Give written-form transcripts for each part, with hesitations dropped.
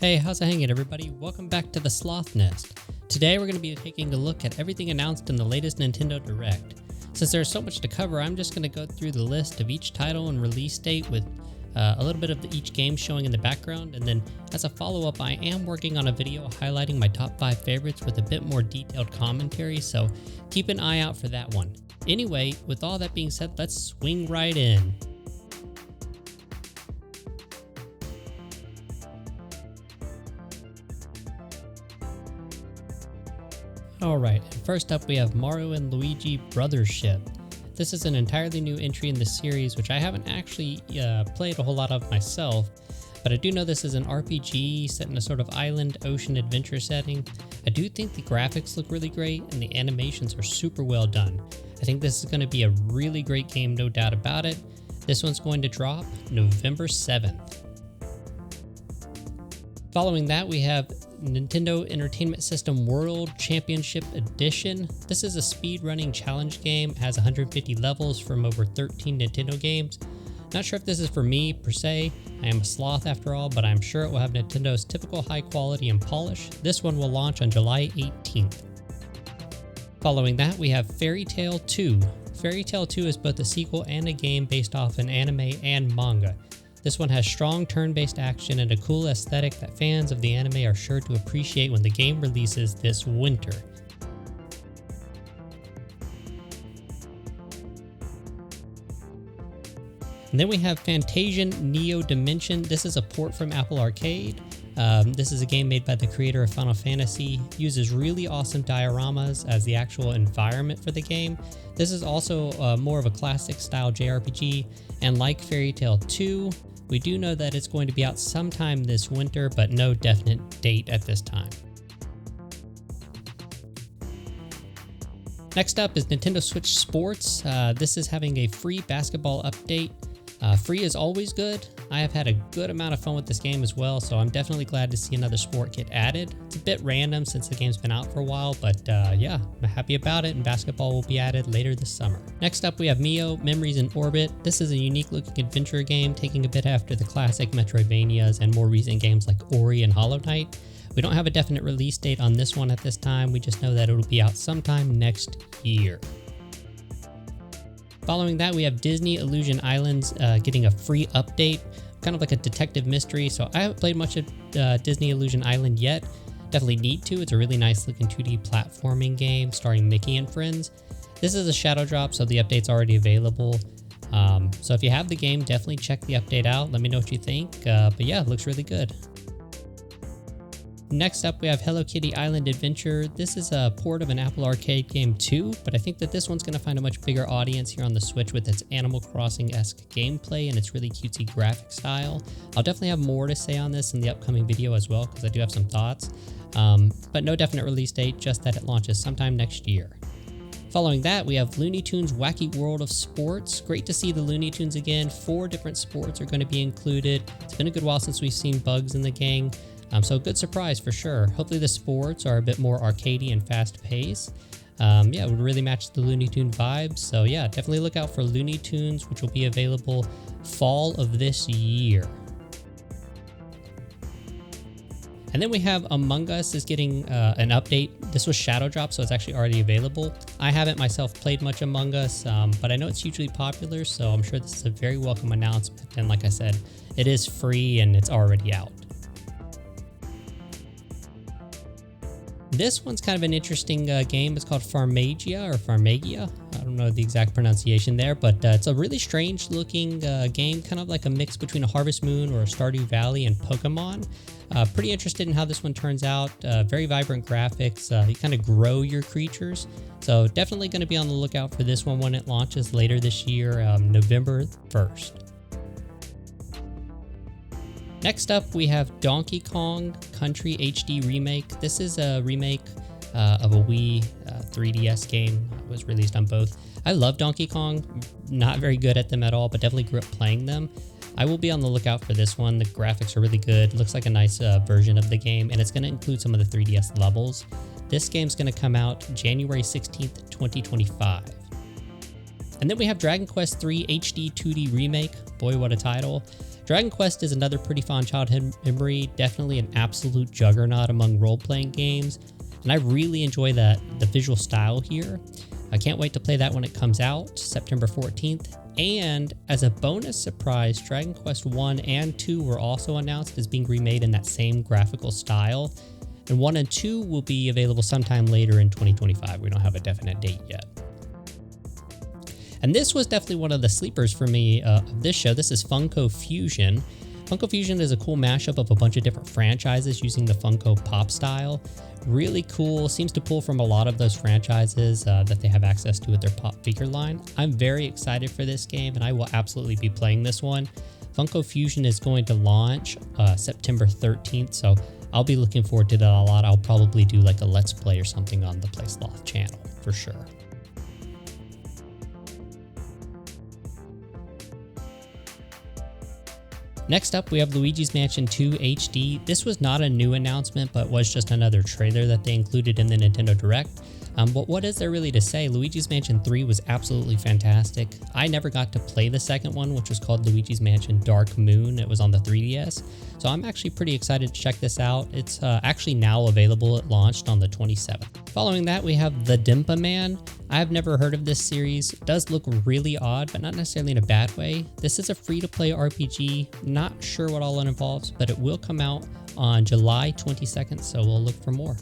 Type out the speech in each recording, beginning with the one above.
Hey, how's it hanging everybody? Welcome back to the Sloth Nest. Today we're going to be taking a look at everything announced in the latest Nintendo Direct. Since there's so much to cover, I'm just going to go through the list of each title and release date with a little bit of each game showing in the background, and then as a follow-up I am working on a video highlighting my top 5 favorites with a bit more detailed commentary, so keep an eye out for that one. Anyway, with all that being said, let's swing right in. Alright, first up we have Mario and Luigi Brothership. This is an entirely new entry in the series, which I haven't actually played a whole lot of myself, but I do know this is an RPG set in a sort of island ocean adventure setting. I do think the graphics look really great and the animations are super well done. I think this is going to be a really great game, no doubt about it. This one's going to drop November 7th. Following that, we have Nintendo Entertainment System World Championship Edition. This is a speedrunning challenge game. It has 150 levels from over 13 Nintendo games. Not sure if this is for me per se. I am a sloth after all, but I'm sure it will have Nintendo's typical high quality and polish. This one will launch on July 18th. Following that, we have Fairy Tail 2. Fairy Tail 2 is both a sequel and a game based off an anime and manga. This one has strong turn-based action and a cool aesthetic that fans of the anime are sure to appreciate when the game releases this winter. And then we have Fantasian Neo Dimension. This is a port from Apple Arcade. This is a game made by the creator of Final Fantasy. Uses really awesome dioramas as the actual environment for the game. This is also more of a classic style JRPG, and like Fairy Tail 2, we do know that it's going to be out sometime this winter, but no definite date at this time. Next up is Nintendo Switch Sports. This is having a free basketball update. Free is always good. I have had a good amount of fun with this game as well, so I'm definitely glad to see another sport get added. It's a bit random since the game's been out for a while, but yeah, I'm happy about it, and basketball will be added later this summer. Next up we have Mio Memories in Orbit. This is a unique looking adventure game taking a bit after the classic Metroidvanias and more recent games like Ori and Hollow Knight. We don't have a definite release date on this one at this time, we just know that it'll be out sometime next year. Following that, we have Disney Illusion Islands getting a free update, kind of like a detective mystery. So I haven't played much of Disney Illusion Island yet. Definitely need to. It's a really nice looking 2D platforming game starring Mickey and friends. This is a shadow drop, so the update's already available. So if you have the game, definitely check the update out. Let me know what you think. But yeah, it looks really good. Next up, we have Hello Kitty Island Adventure. This is a port of an Apple Arcade game too, but I think that this one's going to find a much bigger audience here on the Switch with its Animal Crossing-esque gameplay and its really cutesy graphic style. I'll definitely have more to say on this in the upcoming video as well, because I do have some thoughts. But no definite release date, just that it launches sometime next year. Following that, we have Looney Tunes Wacky World of Sports. Great to see the Looney Tunes again. 4 different sports are going to be included. It's been a good while since we've seen Bugs in the gang. So good surprise for sure. Hopefully the sports are a bit more arcadey and fast paced. Yeah, it would really match the Looney Tune vibes. So yeah, definitely look out for Looney Tunes, which will be available fall of this year. And then we have Among Us is getting an update. This was shadow drop, so it's actually already available. I haven't myself played much Among Us, but I know it's hugely popular, so I'm sure this is a very welcome announcement. And like I said, it is free and it's already out. This one's kind of an interesting game. It's called Farmagia or Farmagia. I don't know the exact pronunciation there, but it's a really strange looking game, kind of like a mix between a Harvest Moon or a Stardew Valley and Pokemon. Pretty interested in how this one turns out. Very vibrant graphics. You kind of grow your creatures. So definitely going to be on the lookout for this one when it launches later this year, November 1st. Next up, we have Donkey Kong Country HD Remake. This is a remake of a Wii 3DS game. It was released on both. I love Donkey Kong. Not very good at them at all, but definitely grew up playing them. I will be on the lookout for this one. The graphics are really good. Looks like a nice version of the game, and it's going to include some of the 3DS levels. This game's going to come out January 16th, 2025. And then we have Dragon Quest III HD 2D Remake. Boy, what a title. Dragon Quest is another pretty fond childhood memory, definitely an absolute juggernaut among role-playing games, and I really enjoy the visual style here. I can't wait to play that when it comes out, September 14th. And as a bonus surprise, Dragon Quest 1 and 2 were also announced as being remade in that same graphical style. And 1 and 2 will be available sometime later in 2025. We don't have a definite date yet. And this was definitely one of the sleepers for me of this show. This is Funko Fusion. Funko Fusion is a cool mashup of a bunch of different franchises using the Funko Pop style. Really cool, seems to pull from a lot of those franchises that they have access to with their pop figure line. I'm very excited for this game and I will absolutely be playing this one. Funko Fusion is going to launch September 13th, so I'll be looking forward to that a lot. I'll probably do like a Let's Play or something on the PlaySloth channel for sure. Next up, we have Luigi's Mansion 2 HD. This was not a new announcement, but was just another trailer that they included in the Nintendo Direct. But what is there really to say? Luigi's Mansion 3 was absolutely fantastic. I never got to play the second one, which was called Luigi's Mansion Dark Moon. It was on the 3DS. So I'm actually pretty excited to check this out. It's actually now available. It launched on the 27th. Following that, we have The Dimpa Man. I've never heard of this series. It does look really odd, but not necessarily in a bad way. This is a free-to-play RPG. Not sure what all it involves, but it will come out on July 22nd, so we'll look for more.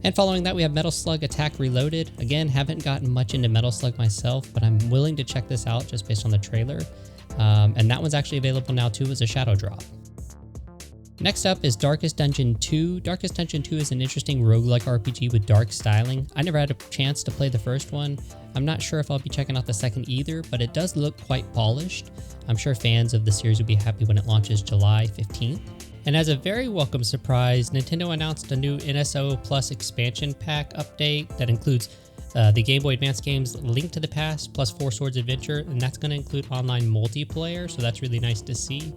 And following that, we have Metal Slug Attack Reloaded. Again, haven't gotten much into Metal Slug myself, but I'm willing to check this out just based on the trailer. And that one's actually available now too as a shadow drop. Next up is Darkest Dungeon 2. Darkest Dungeon 2 is an interesting roguelike RPG with dark styling. I never had a chance to play the first one. I'm not sure if I'll be checking out the second either, but it does look quite polished. I'm sure fans of the series will be happy when it launches July 15th. And as a very welcome surprise, Nintendo announced a new NSO Plus expansion pack update that includes the Game Boy Advance games Link to the Past plus Four Swords Adventure, and that's going to include online multiplayer, so that's really nice to see.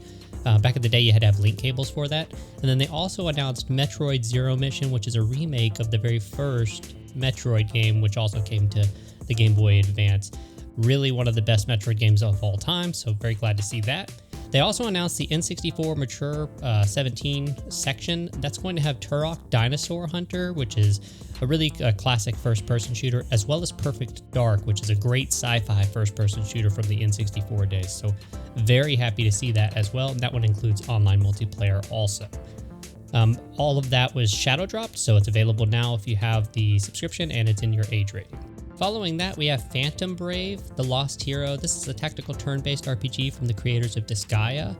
Back in the day, you had to have link cables for that. And then they also announced Metroid Zero Mission, which is a remake of the very first Metroid game, which also came to the Game Boy Advance. Really one of the best Metroid games of all time, so very glad to see that. They also announced the N64 Mature 17 section. That's going to have Turok Dinosaur Hunter, which is a really classic first-person shooter, as well as Perfect Dark, which is a great sci-fi first-person shooter from the N64 days. So very happy to see that as well. And that one includes online multiplayer also. All of that was shadow dropped, so it's available now if you have the subscription and it's in your age rating. Following that, we have Phantom Brave, The Lost Hero. This is a tactical turn-based RPG from the creators of Disgaea.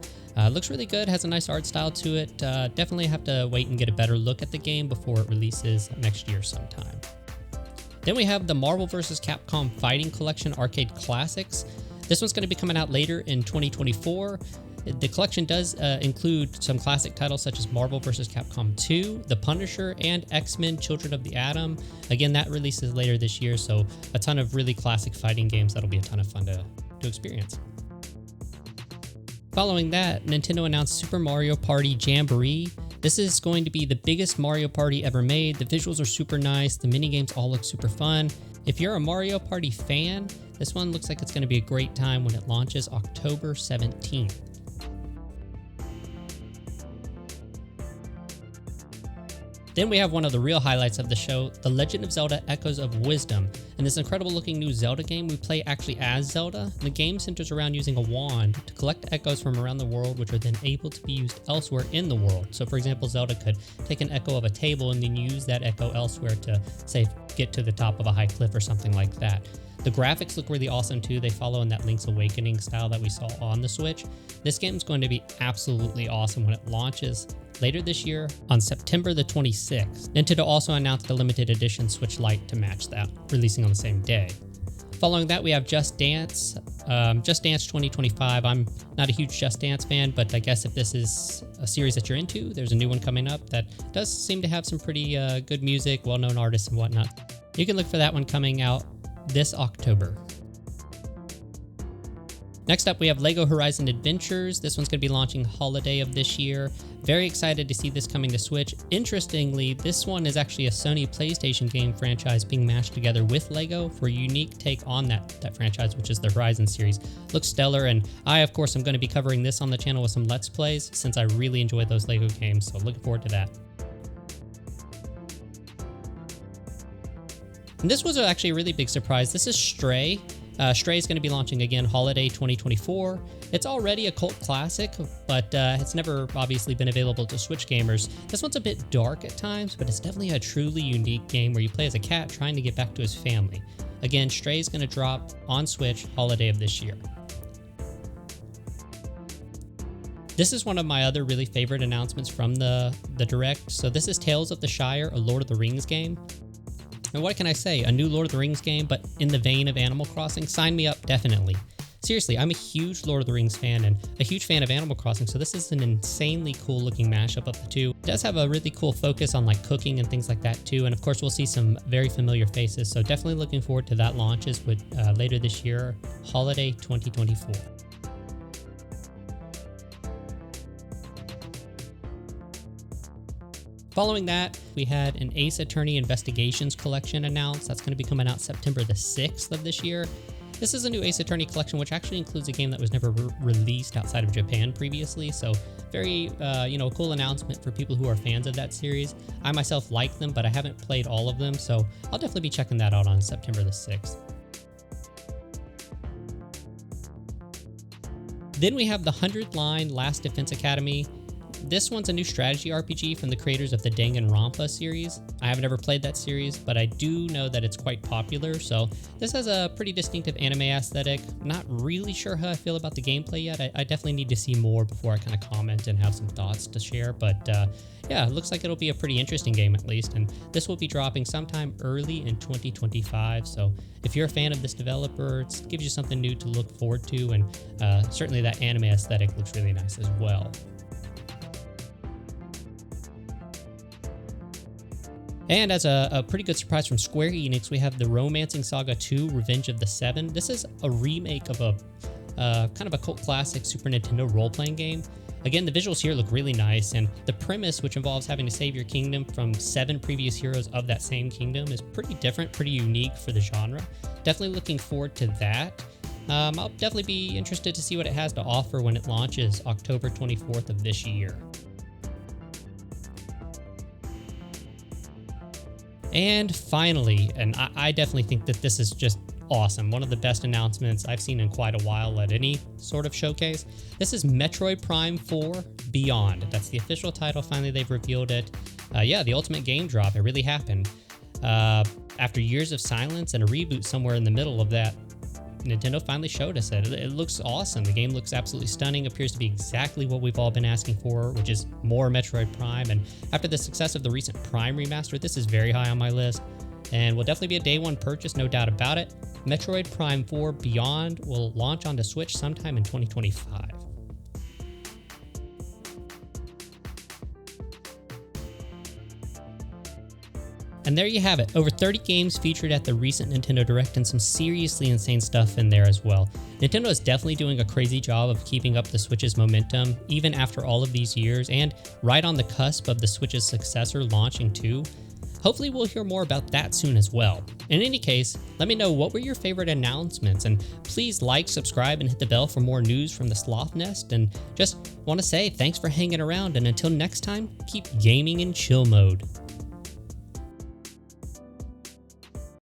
Looks really good, has a nice art style to it. Definitely have to wait and get a better look at the game before it releases next year sometime. Then we have the Marvel vs. Capcom Fighting Collection Arcade Classics. This one's going to be coming out later in 2024. The collection does include some classic titles such as Marvel vs. Capcom 2, The Punisher, and X-Men Children of the Atom. Again, that releases later this year, so a ton of really classic fighting games that'll be a ton of fun to experience. Following that, Nintendo announced Super Mario Party Jamboree. This is going to be the biggest Mario Party ever made. The visuals are super nice, the minigames all look super fun. If you're a Mario Party fan, this one looks like it's going to be a great time when it launches October 17th. Then we have one of the real highlights of the show, The Legend of Zelda Echoes of Wisdom. In this incredible looking new Zelda game, we play actually as Zelda. The game centers around using a wand to collect echoes from around the world, which are then able to be used elsewhere in the world. So for example, Zelda could take an echo of a table and then use that echo elsewhere to, say, get to the top of a high cliff or something like that. The graphics look really awesome too. They follow in that Link's Awakening style that we saw on the Switch. This game is going to be absolutely awesome when it launches later this year on September the 26th. Nintendo also announced a limited edition Switch Lite to match that, releasing on the same day. Following that, we have Just Dance. Just Dance 2025. I'm not a huge Just Dance fan, but I guess if this is a series that you're into, there's a new one coming up that does seem to have some pretty good music, well-known artists and whatnot. You can look for that one coming out this October. Next up, we have LEGO Horizon Adventures. This one's going to be launching holiday of this year. Very excited to see this coming to Switch. Interestingly, this one is actually a Sony PlayStation game franchise being mashed together with LEGO for a unique take on that franchise, which is the Horizon series. Looks stellar, and I, of course, am going to be covering this on the channel with some Let's Plays since I really enjoy those LEGO games, so looking forward to that. And this was actually a really big surprise. This is Stray. Stray is going to be launching again holiday 2024. It's already a cult classic, but it's never obviously been available to Switch gamers. This one's a bit dark at times, but it's definitely a truly unique game where you play as a cat trying to get back to his family. Again, Stray is going to drop on Switch holiday of this year. This is one of my other really favorite announcements from the Direct. So this is Tales of the Shire, a Lord of the Rings game. And what can I say? A new Lord of the Rings game, but in the vein of Animal Crossing? Sign me up, definitely. Seriously, I'm a huge Lord of the Rings fan and a huge fan of Animal Crossing, so this is an insanely cool looking mashup of the two. It does have a really cool focus on like cooking and things like that too, and of course we'll see some very familiar faces, so definitely looking forward to that launches with later this year, holiday 2024. Following that, we had an Ace Attorney Investigations collection announced. That's going to be coming out September the 6th of this year. This is a new Ace Attorney collection, which actually includes a game that was never released outside of Japan previously. So very, cool announcement for people who are fans of that series. I myself like them, but I haven't played all of them. So I'll definitely be checking that out on September the 6th. Then we have the 100th Line Last Defense Academy. This one's a new strategy RPG from the creators of the Danganronpa series. I haven't ever played that series, but I do know that it's quite popular, so this has a pretty distinctive anime aesthetic. Not really sure how I feel about the gameplay yet. I definitely need to see more before I kind of comment and have some thoughts to share, but yeah, it looks like it'll be a pretty interesting game at least, and this will be dropping sometime early in 2025, so if you're a fan of this developer, it gives you something new to look forward to, and certainly that anime aesthetic looks really nice as well. And as a pretty good surprise from Square Enix, we have the Romancing Saga 2 Revenge of the Seven. This is a remake of a kind of a cult classic Super Nintendo role-playing game. Again, the visuals here look really nice, and the premise, which involves having to save your kingdom from 7 previous heroes of that same kingdom, is pretty different, pretty unique for the genre. Definitely looking forward to that. I'll definitely be interested to see what it has to offer when it launches October 24th of this year. And finally, and I definitely think that this is just awesome, one of the best announcements I've seen in quite a while at any sort of showcase. This is Metroid Prime 4 Beyond. That's the official title. Finally, they've revealed it. Yeah, the ultimate game drop. It really happened. After years of silence and a reboot somewhere in the middle of that, Nintendo finally showed us it. It looks awesome. The game looks absolutely stunning, appears to be exactly what we've all been asking for, which is more Metroid Prime. And after the success of the recent Prime remaster, this is very high on my list and will definitely be a day one purchase, no doubt about it. Metroid Prime 4 Beyond will launch onto Switch sometime in 2025. And there you have it, over 30 games featured at the recent Nintendo Direct and some seriously insane stuff in there as well. Nintendo is definitely doing a crazy job of keeping up the Switch's momentum, even after all of these years, and right on the cusp of the Switch's successor launching too. Hopefully we'll hear more about that soon as well. In any case, let me know what were your favorite announcements, and please like, subscribe, and hit the bell for more news from the Sloth Nest, and just want to say thanks for hanging around, and until next time, keep gaming in chill mode.